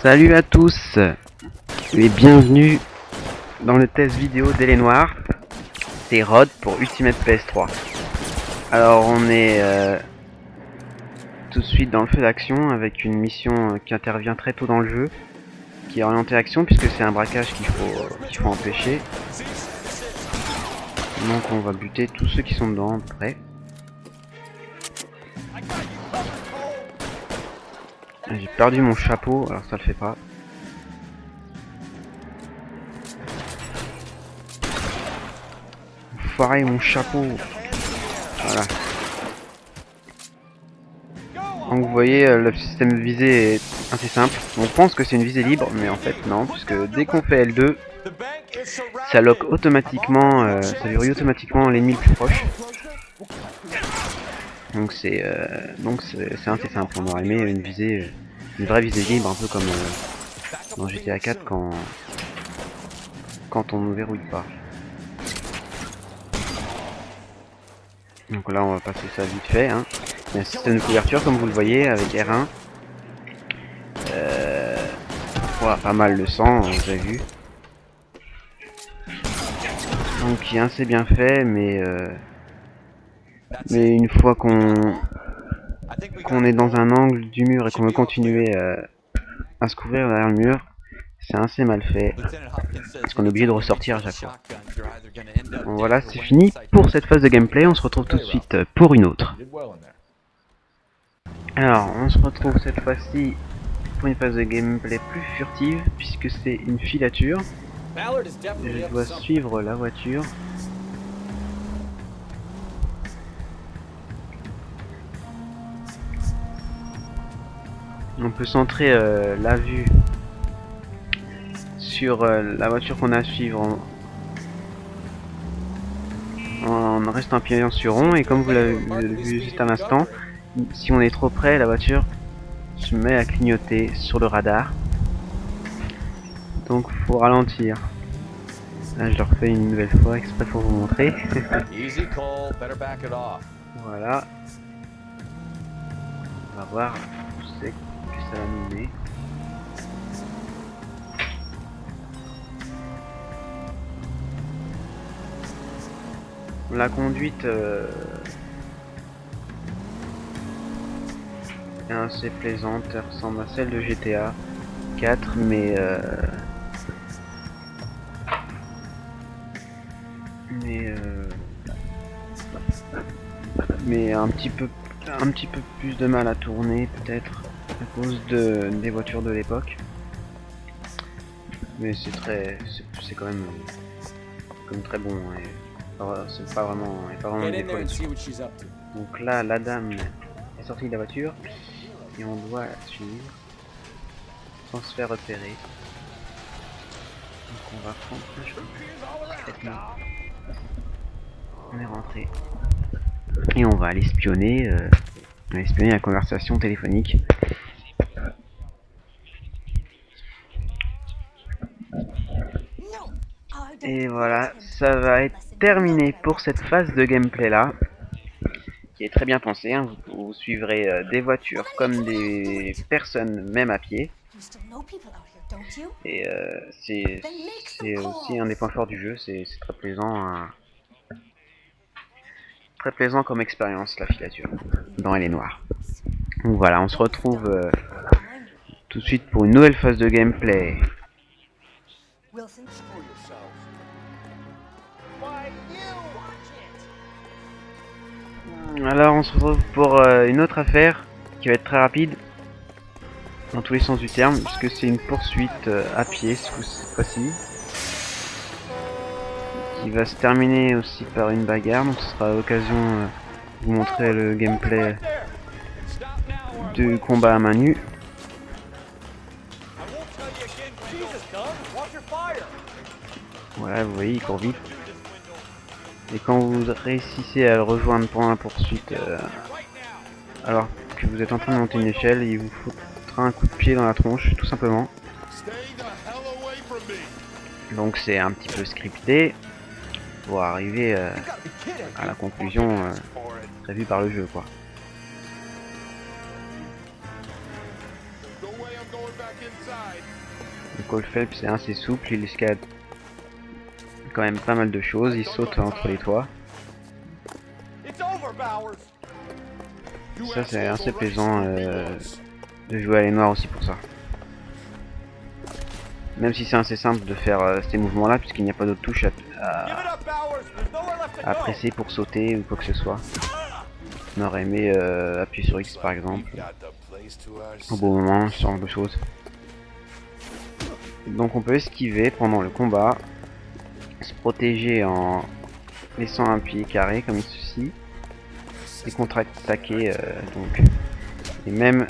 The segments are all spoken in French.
Salut à tous et bienvenue dans le test vidéo d'Elle Noire. C'est Rod pour Ultimate PS3. Alors on est tout de suite dans le feu d'action avec une mission qui intervient très tôt dans le jeu, qui est orientée action puisque c'est un braquage qu'il faut empêcher. Donc on va buter tous ceux qui sont dedans à peu près. J'ai perdu mon chapeau, alors ça le fait pas. Foiré mon chapeau. Voilà. Donc vous voyez, le système de visée est assez simple. On pense que c'est une visée libre, mais en fait non, puisque dès qu'on fait L2, ça lock automatiquement, ça verrouille automatiquement l'ennemi le plus proche. Donc c'est assez simple. On aurait aimé une vraie visée libre, un peu comme dans GTA 4 quand on ne verrouille pas. Donc là on va passer ça vite fait. Hein. Il y a un système de couverture comme vous le voyez avec R1. Voilà, pas mal de sang, vous avez vu. Donc il est assez bien fait, mais une fois qu'on est dans un angle du mur et qu'on veut continuer à se couvrir derrière le mur, c'est assez mal fait, parce qu'on est obligé de ressortir à chaque fois. Bon, voilà, c'est fini pour cette phase de gameplay, on se retrouve tout de suite pour une autre. Alors, on se retrouve cette fois-ci pour une phase de gameplay plus furtive, puisque c'est une filature. Je dois suivre la voiture. On peut centrer la vue sur la voiture qu'on a à suivre en restant appuyant sur rond, et comme vous l'avez vu juste à l'instant, si on est trop près, la voiture se met à clignoter sur le radar. Donc faut ralentir. Là je le refais une nouvelle fois exprès pour vous montrer. Voilà. On va voir où c'est que ça va nous mener. La conduite est assez plaisante, elle ressemble à celle de GTA 4, mais un petit peu plus de mal à tourner peut-être à cause des voitures de l'époque. Mais c'est quand même très bon. C'est pas vraiment défaut dessus. Donc là, la dame est sortie de la voiture et on doit la suivre sans se faire repérer. Donc on va prendre un chemin. On est rentré et on va aller espionner, la conversation téléphonique. Et voilà, ça va être terminé pour cette phase de gameplay là, qui est très bien pensée. Hein. Vous suivrez des voitures comme des personnes, même à pied. Et c'est aussi un des points forts du jeu, c'est très plaisant, très plaisant comme expérience, la filature dans Elle Noire. Donc voilà, on se retrouve tout de suite pour une nouvelle phase de gameplay. Alors on se retrouve pour une autre affaire qui va être très rapide dans tous les sens du terme, puisque c'est une poursuite à pied cette fois-ci, qui va se terminer aussi par une bagarre. Donc ce sera l'occasion de vous montrer le gameplay du combat à main nue. Voilà, vous voyez, il court vite. Et quand vous réussissez à le rejoindre pendant la poursuite, alors que vous êtes en train de monter une échelle, il vous foutra un coup de pied dans la tronche, tout simplement. Donc c'est un petit peu scripté pour arriver à la conclusion prévue par le jeu, quoi. Michael Phelps est assez souple, il escalade quand même pas mal de choses, il saute entre les toits. Ça c'est assez plaisant de jouer à les noirs aussi pour ça. Même si c'est assez simple de faire ces mouvements là puisqu'il n'y a pas d'autre touche à presser pour sauter ou quoi que ce soit. On aurait aimé appuyer sur X par exemple au bon moment, ce genre de choses. Donc on peut esquiver pendant le combat, se protéger en laissant un pied carré comme ceci et contre-attaquer donc, et même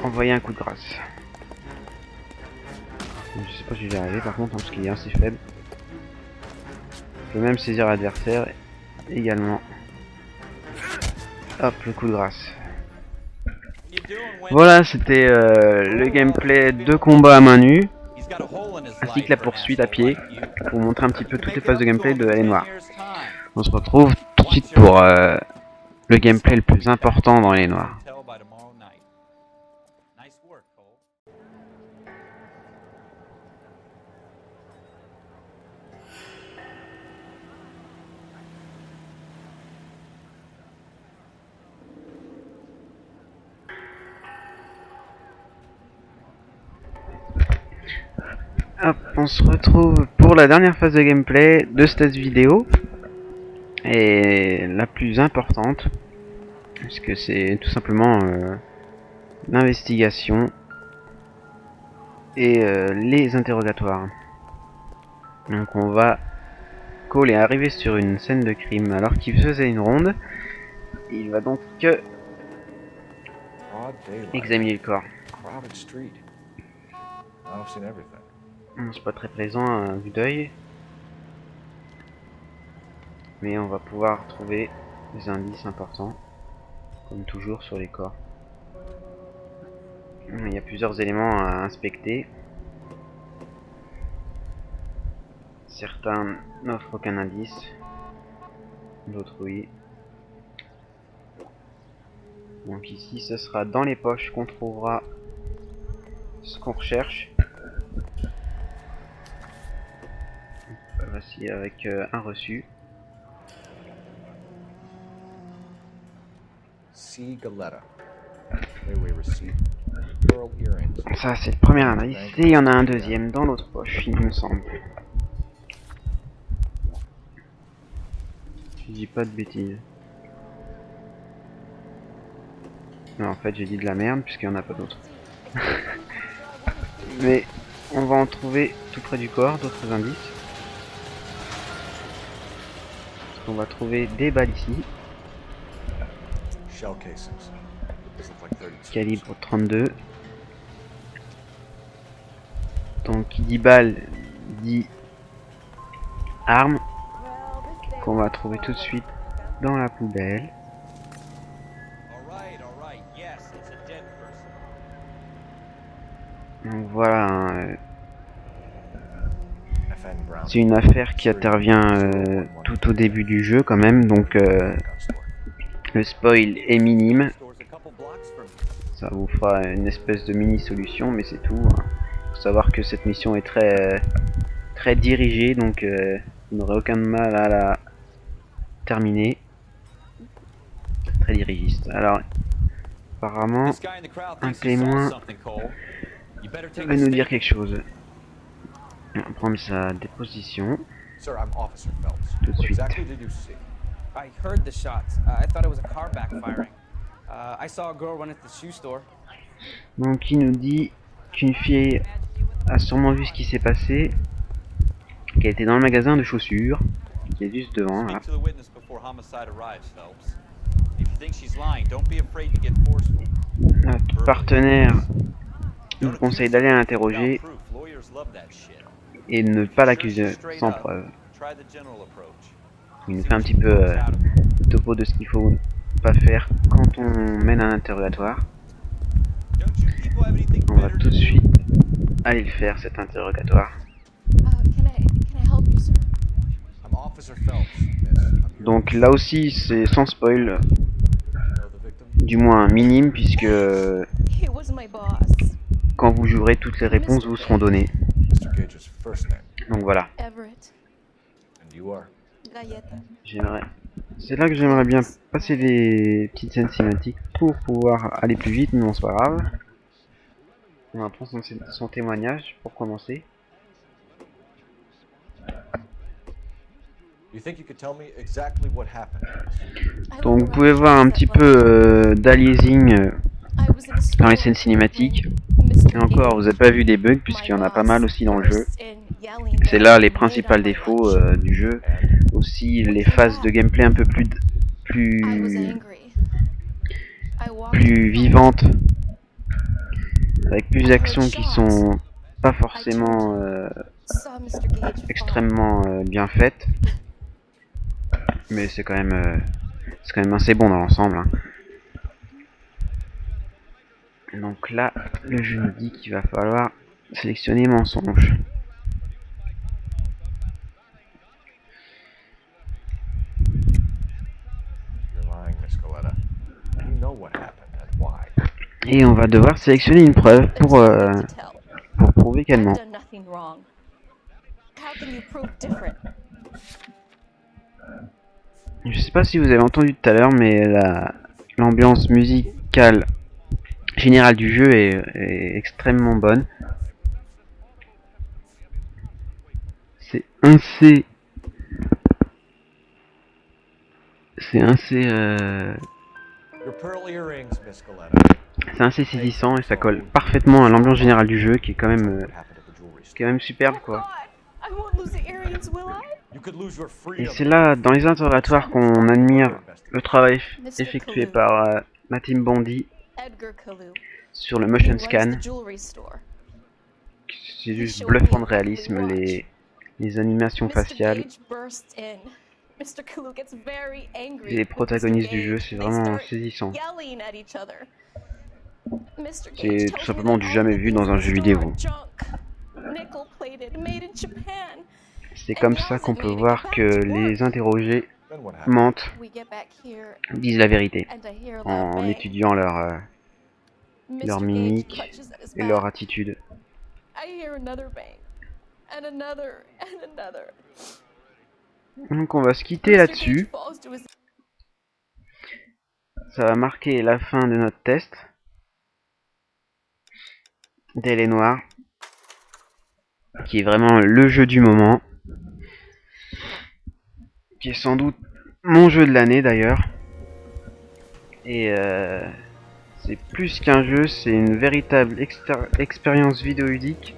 envoyer un coup de grâce. Je sais pas si je vais y arriver par contre, hein, parce qu'il est assez faible. Je peux même saisir l'adversaire également. Hop, le coup de grâce. Voilà, c'était le gameplay de combat à main nue, ainsi que la poursuite à pied, pour montrer un petit peu toutes les phases de gameplay de L.A. Noire. On se retrouve tout de suite pour le gameplay le plus important dans L.A. Noire. Hop, on se retrouve pour la dernière phase de gameplay de cette vidéo, et la plus importante, puisque c'est tout simplement l'investigation et les interrogatoires. Donc on va Cole est arrivé sur une scène de crime alors qu'il faisait une ronde. Il va donc examiner le corps. C'est pas très plaisant à vue d'œil, mais on va pouvoir trouver des indices importants, comme toujours sur les corps. Il y a plusieurs éléments à inspecter. Certains n'offrent aucun indice, d'autres oui. Donc ici ce sera dans les poches qu'on trouvera ce qu'on recherche. Voici avec un reçu. Ça c'est le premier indice et il y en a un deuxième dans l'autre poche, il me semble. Je dis pas de bêtises. Non, en fait j'ai dit de la merde puisqu'il n'y en a pas d'autres. Mais on va en trouver tout près du corps d'autres indices. On va trouver des balles ici. Calibre 32. Donc qui dit balle dit arme, qu'on va trouver tout de suite dans la poubelle. Donc voilà, c'est une affaire qui intervient tout au début du jeu quand même, donc le spoil est minime. Ça vous fera une espèce de mini solution, mais c'est tout. Hein. Faut savoir que cette mission est très dirigée, donc vous n'aurez aucun mal à la terminer. Très dirigiste. Alors, apparemment, un témoin va nous dire quelque chose. On va prendre sa déposition. Tout de suite. I heard the shots. I thought it was a car backfiring. I saw a girl run at the shoe store. Donc il nous dit qu'une fille a sûrement vu ce qui s'est passé, qu'elle était dans le magasin de chaussures, qui est juste devant. Là. Notre partenaire nous conseille d'aller l'interroger et de ne pas l'accuser sans preuve. Il nous fait un petit peu topo de ce qu'il faut pas faire quand on mène un interrogatoire. On va tout de suite aller le faire, cet interrogatoire. Donc là aussi c'est sans spoil, du moins minime, puisque quand vous jouerez, toutes les réponses vous seront données. Mr. Gage's first name. Donc voilà, Everett. And you are? Galleta. j'aimerais. C'est là que j'aimerais bien passer des petites scènes cinématiques pour pouvoir aller plus vite, mais bon, c'est pas grave. On va prendre son témoignage pour commencer. You think you could tell me exactly what happened? Donc vous pouvez voir un petit peu d'aliasing dans les scènes cinématiques. Et encore, vous n'avez pas vu des bugs puisqu'il y en a pas mal aussi dans le jeu. C'est là les principaux défauts du jeu. Aussi les phases de gameplay un peu plus vivantes, avec plus d'actions qui sont pas forcément extrêmement bien faites. Mais c'est quand même assez bon dans l'ensemble. Hein. Donc là, le jeu nous dit qu'il va falloir sélectionner mensonge. Et on va devoir sélectionner une preuve pour prouver qu'elle ment. Je sais pas si vous avez entendu tout à l'heure, mais l'ambiance musicale générale du jeu est extrêmement bonne. C'est un C saisissant et ça colle parfaitement à l'ambiance générale du jeu qui est quand même superbe quoi. Et c'est là, dans les interrogatoires, qu'on admire le travail effectué par Matim Bondi sur le motion scan. C'est juste bluffant de réalisme, les animations faciales. Et les protagonistes du jeu, c'est vraiment saisissant. C'est tout simplement du jamais vu dans un jeu vidéo. C'est comme ça qu'on peut voir que les interrogés mentent, disent la vérité, en étudiant leur mimique et leur attitude. Donc on va se quitter là-dessus. Ça va marquer la fin de notre test d'L.A. Noire, qui est vraiment le jeu du moment, qui est sans doute mon jeu de l'année d'ailleurs. Et c'est plus qu'un jeu, c'est une véritable expérience vidéoludique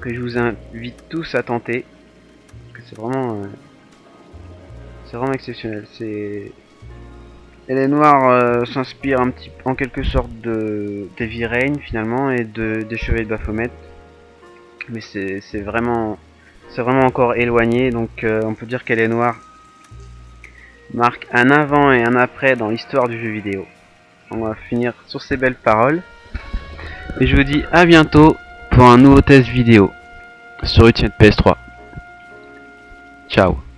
que je vous invite tous à tenter. C'est vraiment exceptionnel. L.A. Noire s'inspire en quelque sorte de Heavy Rain finalement et des Chevaliers de Baphomet, mais c'est vraiment encore éloigné. Donc on peut dire qu'L.A. Noire marque un avant et un après dans l'histoire du jeu vidéo. On va finir sur ces belles paroles et je vous dis à bientôt pour un nouveau test vidéo sur Ultimate PS3. Ciao.